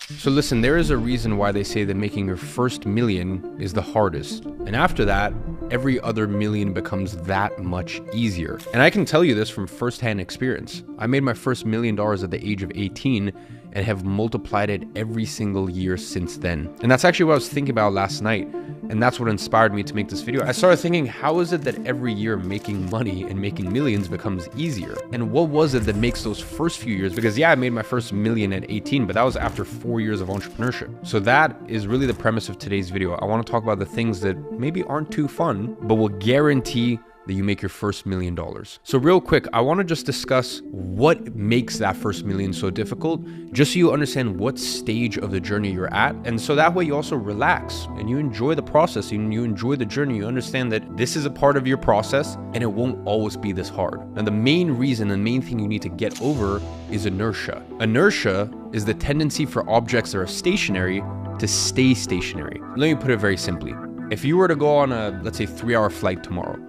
So listen, there is a reason why they say that making your first million is the hardest. And after that, every other million becomes that much easier. And I can tell you this from firsthand experience. I made my first $1 million at the age of 18 and have multiplied it every single year since then. And that's actually what I was thinking about last night. And that's what inspired me to make this video. I started thinking, how is it that every year making money and making millions becomes easier? And what was it that makes those first few years? Because yeah, I made my first million at 18, but that was after 4 years of entrepreneurship. So that is really the premise of today's video. I want to talk about the things that maybe aren't too fun, but will guarantee that you make your first $1 million. So real quick, I want to just discuss what makes that first million so difficult, just so you understand what stage of the journey you're at. And so that way you also relax and you enjoy the process and you enjoy the journey. You understand that this is a part of your process and it won't always be this hard. And the main reason, the main thing you need to get over is inertia. Inertia is the tendency for objects that are stationary to stay stationary. Let me put it very simply. If you were to go on a, let's say, 3-hour flight tomorrow,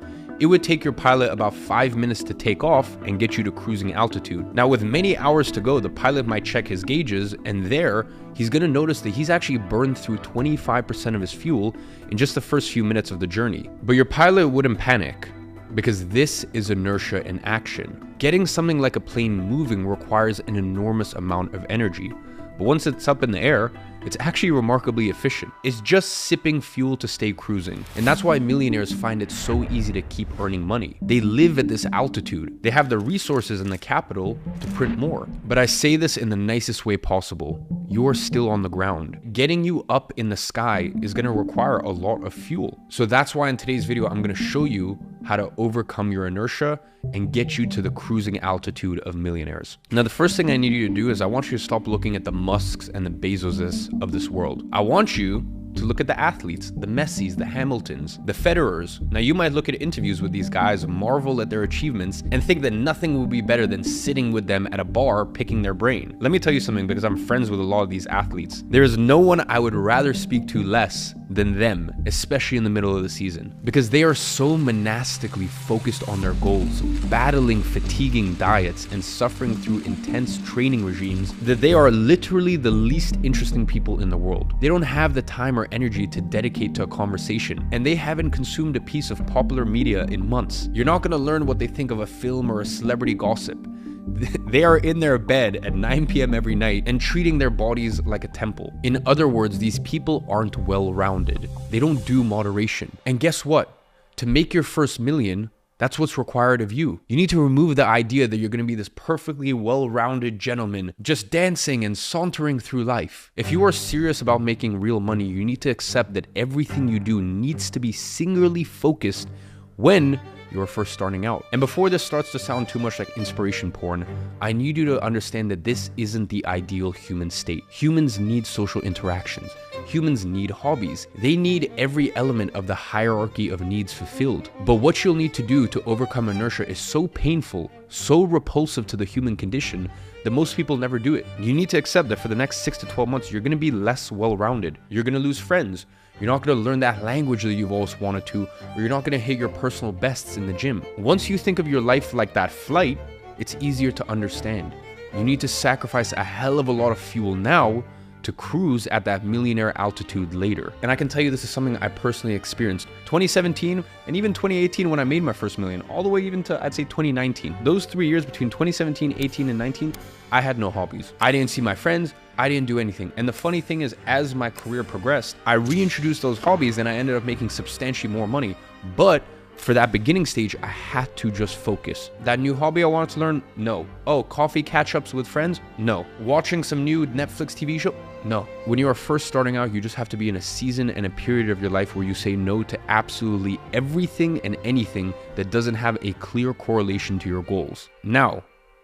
it would take your pilot about 5 minutes to take off and get you to cruising altitude. Now, with many hours to go, the pilot might check his gauges, and there, he's gonna notice that he's actually burned through 25% of his fuel in just the first few minutes of the journey. But your pilot wouldn't panic, because this is inertia in action. Getting something like a plane moving requires an enormous amount of energy. But once it's up in the air, it's actually remarkably efficient. It's just sipping fuel to stay cruising. And that's why millionaires find it so easy to keep earning money. They live at this altitude. They have the resources and the capital to print more. But I say this in the nicest way possible. You're still on the ground. Getting you up in the sky is gonna require a lot of fuel. So that's why in today's video, I'm gonna show you how to overcome your inertia and get you to the cruising altitude of millionaires. Now, the first thing I need you to do is I want you to stop looking at the Musks and the Bezoses of this world. I want you to look at the athletes, the Messis, the Hamiltons, the Federers. Now, you might look at interviews with these guys, marvel at their achievements, and think that nothing would be better than sitting with them at a bar picking their brain. Let me tell you something, because I'm friends with a lot of these athletes. There is no one I would rather speak to less than them, especially in the middle of the season, because they are so monastically focused on their goals, battling fatiguing diets and suffering through intense training regimes, that they are literally the least interesting people in the world. They don't have the time or energy to dedicate to a conversation, and they haven't consumed a piece of popular media in months. You're not going to learn what they think of a film or a celebrity gossip. They are in their bed at 9 p.m. every night and treating their bodies like a temple. In other words, these people aren't well-rounded. They don't do moderation. And guess what? To make your first million, that's what's required of you. You need to remove the idea that you're going to be this perfectly well-rounded gentleman just dancing and sauntering through life. If you are serious about making real money, you need to accept that everything you do needs to be singularly focused when you're first starting out. And before this starts to sound too much like inspiration porn, I need you to understand that this isn't the ideal human state. Humans need social interactions. Humans need hobbies. They need every element of the hierarchy of needs fulfilled. But what you'll need to do to overcome inertia is so painful, so repulsive to the human condition, that most people never do it. You need to accept that for the next 6 to 12 months, you're gonna be less well-rounded. You're gonna lose friends. You're not going to learn that language that you've always wanted to, or you're not going to hit your personal bests in the gym. Once you think of your life like that flight, it's easier to understand. You need to sacrifice a hell of a lot of fuel now to cruise at that millionaire altitude later. And I can tell you this is something I personally experienced. 2017 and even 2018 when I made my first million, all the way even to, I'd say, 2019. Those 3 years between 2017, 18, and 19, I had no hobbies. I didn't see my friends. I didn't do anything. And the funny thing is, as my career progressed, I reintroduced those hobbies and I ended up making substantially more money. But for that beginning stage, I had to just focus. That new hobby I wanted to learn? No. Oh, coffee catch-ups with friends? No. Watching some new Netflix TV show? No. When you are first starting out, you just have to be in a season and a period of your life where you say no to absolutely everything and anything that doesn't have a clear correlation to your goals. Now,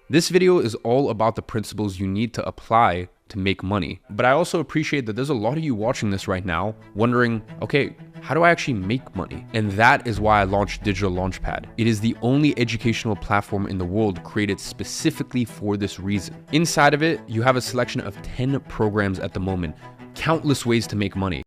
this video is all about the principles you need to apply to make money. But I also appreciate that there's a lot of you watching this right now wondering, okay, how do I actually make money? And that is why I launched Digital Launchpad. It is the only educational platform in the world created specifically for this reason. Inside of it, you have a selection of 10 programs at the moment, countless ways to make money.